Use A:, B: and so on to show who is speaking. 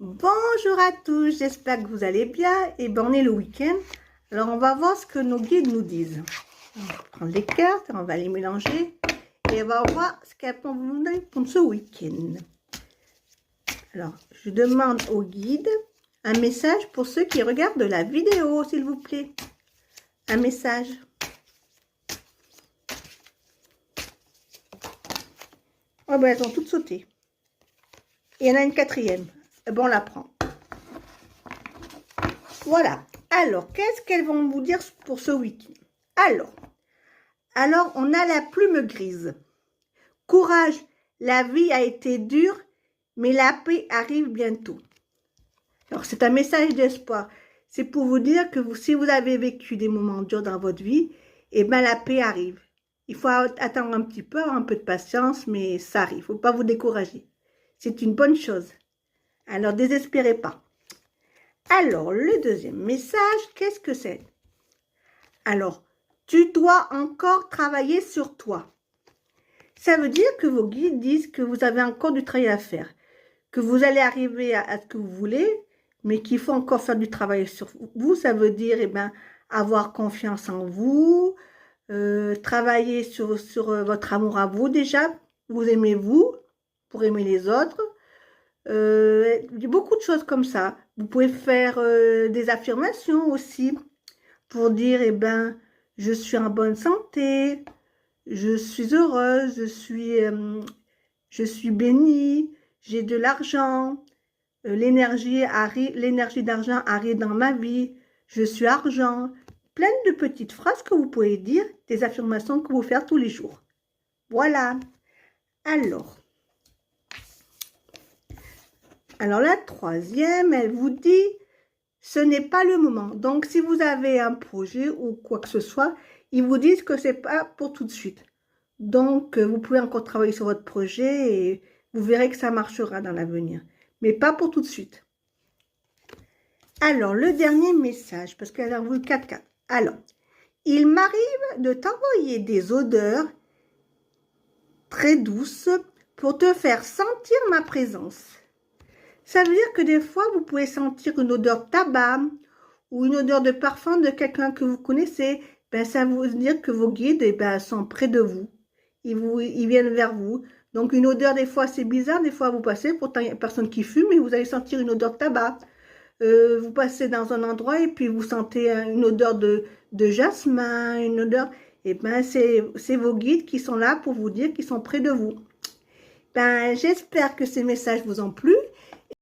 A: Bonjour à tous, j'espère que vous allez bien. Et ben on est le week-end, alors on va voir ce que nos guides nous disent. On va prendre les cartes, on va les mélanger et on va voir ce qu'elles peuvent nous donner pour ce week-end. Alors, je demande aux guides un message pour ceux qui regardent la vidéo, s'il vous plaît. Un message. Oh ben elles ont toutes sauté. Et il y en a une quatrième. Bon, on la prend. Voilà. Alors, qu'est-ce qu'elles vont vous dire pour ce week-end? Alors, on a la plume grise. Courage, la vie a été dure, mais la paix arrive bientôt. Alors, c'est un message d'espoir. C'est pour vous dire que si vous avez vécu des moments durs dans votre vie, eh bien, la paix arrive. Il faut attendre un petit peu, avoir un peu de patience, mais ça arrive. Il ne faut pas vous décourager. C'est une bonne chose. Alors, désespérez pas. Alors, le deuxième message, qu'est-ce que c'est? Alors, tu dois encore travailler sur toi. Ça veut dire que vos guides disent que vous avez encore du travail à faire, que vous allez arriver à ce que vous voulez, mais qu'il faut encore faire du travail sur vous. Ça veut dire, eh ben, avoir confiance en vous, travailler sur votre amour à vous déjà. Vous aimez vous pour aimer les autres. Il y a beaucoup de choses comme ça. Vous pouvez faire des affirmations aussi pour dire, eh ben, je suis en bonne santé, je suis heureuse, je suis bénie, j'ai de l'argent, l'énergie d'argent arrive dans ma vie, je suis argent. Plein de petites phrases que vous pouvez dire, des affirmations que vous faites tous les jours. Voilà. Alors la troisième, elle vous dit, ce n'est pas le moment. Donc, si vous avez un projet ou quoi que ce soit, ils vous disent que ce n'est pas pour tout de suite. Donc, vous pouvez encore travailler sur votre projet et vous verrez que ça marchera dans l'avenir. Mais pas pour tout de suite. Alors, le dernier message, parce qu'elle a envoyé 4 cartes. Alors, il m'arrive de t'envoyer des odeurs très douces pour te faire sentir ma présence. Ça veut dire que des fois, vous pouvez sentir une odeur de tabac ou une odeur de parfum de quelqu'un que vous connaissez. Ben, ça veut dire que vos guides sont près de vous. Ils viennent vers vous. Donc, une odeur, des fois, c'est bizarre. Des fois, vous passez, pourtant, il n'y a personne qui fume, et vous allez sentir une odeur de tabac. Vous passez dans un endroit et puis vous sentez une odeur de jasmin, une odeur... Et ben, c'est vos guides qui sont là pour vous dire qu'ils sont près de vous. Ben, j'espère que ces messages vous ont plu.